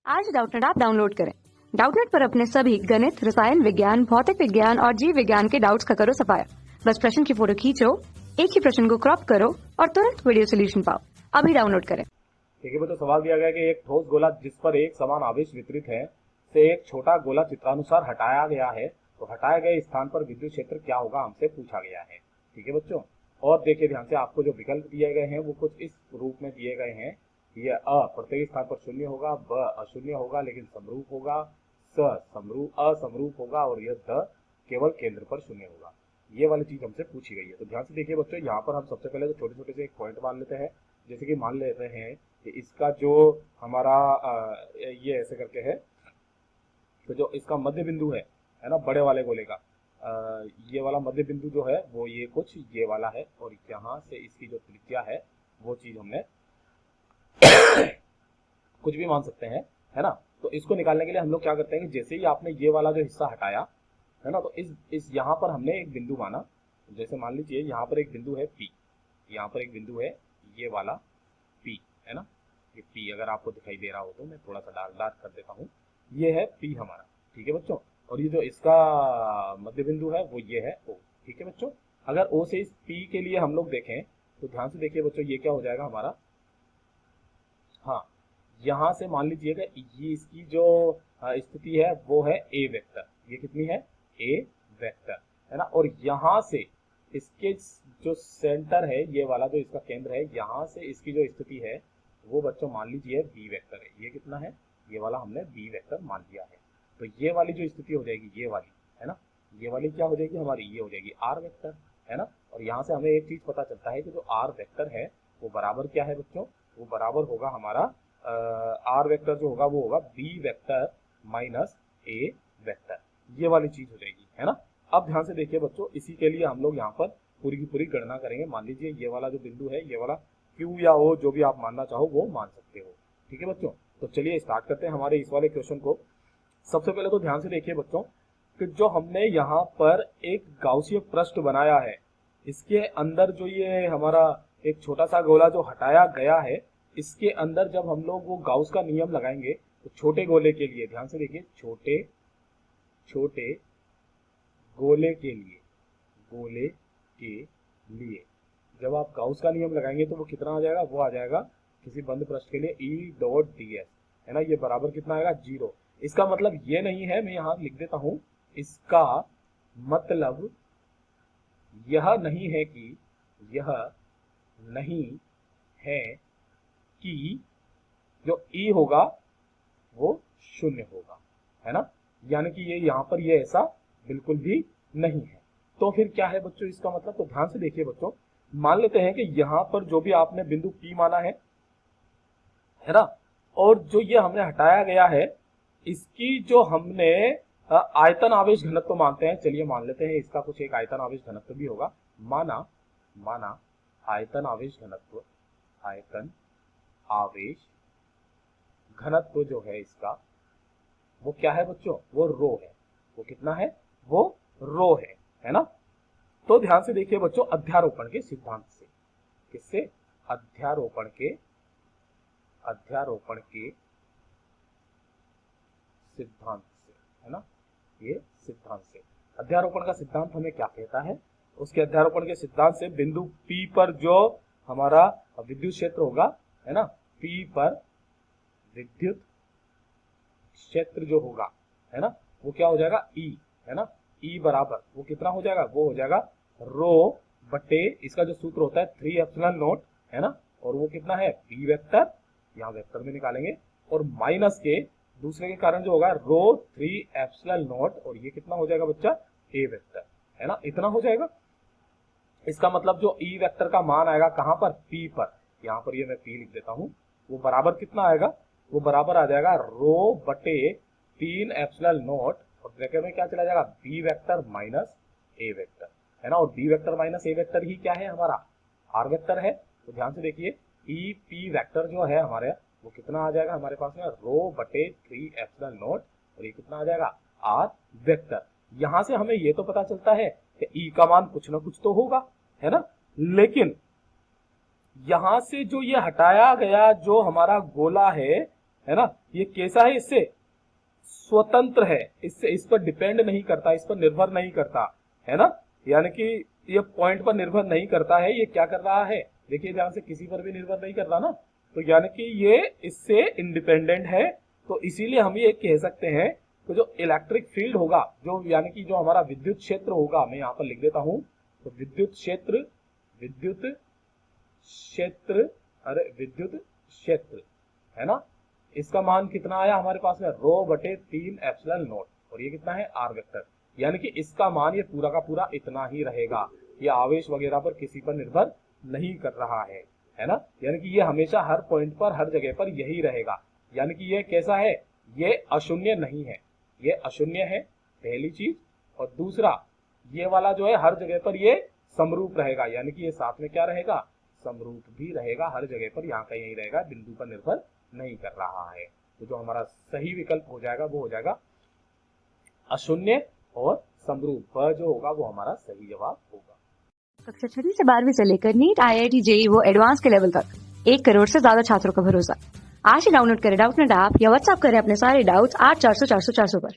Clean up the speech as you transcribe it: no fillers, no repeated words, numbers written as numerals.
आज Doubtnut app download करें। Doubtnut पर अपने सभी गणित, रसायन विज्ञान, भौतिक विज्ञान और जीव विज्ञान के डाउट्स का करो सफाया। बस प्रश्न की फोटो खींचो, एक ही प्रश्न को क्रॉप करो और तुरंत वीडियो सोल्यूशन पाओ। अभी डाउनलोड करें। ठीक है, तो सवाल दिया गया कि एक ठोस गोला जिस पर एक समान आवेश वितरित है से एक छोटा गोला चित्रानुसार हटाया गया है, तो हटाए गए स्थान पर विद्युत क्षेत्र क्या होगा, हमसे पूछा गया है। ठीक है बच्चों, और देखिए ध्यान से, आपको जो विकल्प दिए गए हैं वो कुछ इस रूप में दिए गए हैं। ये अ प्रत्येक स्थान पर शून्य होगा, ब अशून्य होगा लेकिन समरूप होगा, स समरूप असमरूप होगा और यह द केवल केंद्र पर शून्य होगा। ये वाली चीज हमसे पूछी गई है। तो ध्यान से देखिए बच्चों, यहाँ पर हम सबसे पहले तो छोटे छोटे से एक पॉइंट मान लेते हैं। जैसे कि मान लेते हैं कि इसका जो हमारा ये ऐसे करके है, तो जो इसका मध्य बिंदु है ना, बड़े वाले गोले का ये वाला मध्य बिंदु जो है वो ये कुछ ये वाला है, और यहाँ से इसकी जो त्रिज्या है वो चीज हमने कुछ भी मान सकते हैं, है ना। तो इसको निकालने के लिए हम लोग क्या करते हैं कि जैसे ही आपने ये वाला जो हिस्सा हटाया है ना, तो इस यहाँ पर हमने एक बिंदु माना। जैसे मान लीजिए यहाँ पर एक बिंदु है P, यहाँ पर एक बिंदु है ये वाला P, है ना। ये P अगर आपको दिखाई दे रहा हो तो मैं थोड़ा सा डार्क कर देता हूँ। ये है P हमारा, ठीक है बच्चों। और ये जो इसका मध्य बिंदु है वो ये है O, ठीक है बच्चों। अगर O से इस P के लिए हम लोग देखें तो ध्यान से देखिए बच्चों, ये क्या हो जाएगा हमारा, हाँ, यहाँ से मान लीजिएगा ये इसकी जो स्थिति है वो है A वेक्टर। ये कितनी है, A वेक्टर, है ना। और यहाँ से इसके जो सेंटर है, ये वाला जो इसका केंद्र है, यहाँ से इसकी जो स्थिति है वो बच्चों मान लीजिए B वेक्टर है। ये कितना है, ये वाला हमने B वेक्टर मान लिया है। तो ये वाली जो स्थिति हो जाएगी ये वाली, है ना, ये वाली क्या हो जाएगी हमारी, ये हो जाएगी R वेक्टर, है ना। और यहाँ से हमें एक चीज पता चलता है कि जो R वेक्टर है वो बराबर क्या है बच्चों, वो बराबर होगा हमारा R वेक्टर जो होगा वो होगा B vector minus A vector. ये वाली चीज हो जाएगी, है ना। अब ध्यान से देखिए बच्चों, इसी के लिए हम लोग यहाँ पर पूरी की पूरी गणना करेंगे। मान लीजिए ये वाला जो बिंदु है, ये वाला Q या O जो भी आप मानना चाहो वो मान सकते हो, ठीक है बच्चों। तो चलिए स्टार्ट करते हैं हमारे इस वाले क्वेश्चन को। सबसे पहले तो ध्यान से देखिए बच्चों कि जो हमने यहाँ पर एक गाउसीय पृष्ठ बनाया है, इसके अंदर जो ये हमारा एक छोटा सा गोला जो हटाया गया है, इसके अंदर जब हम लोग वो गाउस का नियम लगाएंगे तो छोटे गोले के लिए, ध्यान से देखिए, छोटे छोटे गोले के लिए जब आप गाउस का नियम लगाएंगे तो वो कितना आ जाएगा, वो आ जाएगा किसी बंद पृष्ठ के लिए E डॉट ds, है ना। ये बराबर कितना आएगा, 0। इसका मतलब ये नहीं है, मैं यहाँ लिख देता हूं, इसका मतलब यह नहीं है कि जो E होगा वो 0 होगा, है ना। यानी कि ये यहाँ पर ये ऐसा बिल्कुल भी नहीं है। तो फिर क्या है बच्चों इसका मतलब, तो ध्यान से देखिए बच्चों, मान लेते हैं कि यहाँ पर जो भी आपने बिंदु P माना है ना, और जो ये हमने हटाया गया है, इसकी जो हमने आयतन आवेश घनत्व मानते हैं। चलिए मान लेते हैं इसका कुछ एक आयतन आवेश घनत्व भी होगा। माना आयतन आवेश घनत्व जो है इसका वो क्या है बच्चों, वो रो है। वो कितना है, वो रो है ना। तो ध्यान से देखिए बच्चों, अध्यारोपण के सिद्धांत से, किससे, अध्यारोपण के सिद्धांत से, है ना। ये सिद्धांत से, अध्यारोपण का सिद्धांत हमें क्या कहता है, उसके अध्यारोपण के सिद्धांत से बिंदु P पर जो हमारा विद्युत क्षेत्र होगा, है ना, P पर विद्युत क्षेत्र जो होगा, है ना, वो क्या हो जाएगा, E, है ना। E बराबर वो कितना हो जाएगा, वो हो जाएगा रो बटे इसका जो सूत्र होता है 3 एप्सिलॉन नॉट, है ना। और वो कितना है, B वेक्टर, यहाँ वेक्टर में निकालेंगे, और माइनस के दूसरे के कारण जो होगा रो 3 एप्सिलॉन नॉट, और ये कितना हो जाएगा बच्चा, A वेक्टर, है ना। इतना हो जाएगा। इसका मतलब जो E वेक्टर का मान आएगा कहां पर, P पर, यहाँ पर ये मैं P लिख देता हूं, वो बराबर कितना आएगा, वो बराबर आ जाएगा रो बटे 3 एप्सिलॉन नॉट, और ब्रैकेट में क्या चला जाएगा, B vector minus A vector, है ना। और B vector minus A vector ही क्या है हमारा, R वेक्टर है। तो ध्यान से देखिए, E P वेक्टर जो है हमारे वो कितना आ जाएगा हमारे पास में, रो बटे 3 एप्सिलॉन नॉट, और ये कितना आ जाएगा, R वेक्टर। यहां से हमें ये तो पता चलता है कि E का मान कुछ ना कुछ तो होगा, है ना। लेकिन यहां से जो ये हटाया गया जो हमारा गोला है है ना, ये कैसा है, इससे स्वतंत्र है, इससे इस पर डिपेंड नहीं करता, इस पर निर्भर नहीं करता, है ना, यानी कि ये पॉइंट पर निर्भर नहीं करता है। ये क्या कर रहा है, देखिए ध्यान से, किसी पर भी निर्भर नहीं कर रहा ना, तो यानी कि ये इससे इंडिपेंडेंट है। तो इसीलिए हम ये कह सकते हैं कि जो इलेक्ट्रिक फील्ड होगा, जो यानी कि जो हमारा विद्युत क्षेत्र होगा, मैं यहाँ पर लिख देता हूं, तो विद्युत क्षेत्र, है ना, इसका मान कितना आया हमारे पास में, रो बटे 3 एप्सिलॉन नॉट, और ये कितना है, आर वेक्टर, यानी कि इसका मान ये पूरा का पूरा इतना ही रहेगा, ये आवेश वगैरह पर किसी पर निर्भर नहीं कर रहा है ना, यानी कि ये हमेशा हर पॉइंट पर, हर जगह पर यही रहेगा, यानी कि ये कैसा है, ये अशून्य नहीं है, ये अशून्य है पहली चीज, और दूसरा ये वाला जो है हर जगह पर ये समरूप रहेगा, यानी कि ये साथ में क्या रहेगा, समरूप भी रहेगा, हर जगह पर यहाँ का यही रहेगा, बिंदु पर निर्भर नहीं कर रहा है। तो जो हमारा सही विकल्प हो जाएगा वो हो जाएगा अशून्य और समरूप, जो होगा वो हमारा सही जवाब होगा। कक्षा 6 से 12वीं से लेकर नीट, IIT, JEE वो एडवांस के लेवल तक 1 करोड़ से ज्यादा छात्रों का भरोसा। आज ही डाउनलोड करें डाउटनेट ऐप या व्हाट्सएप करें अपने सारे डाउट्स 8400 400 400 पर।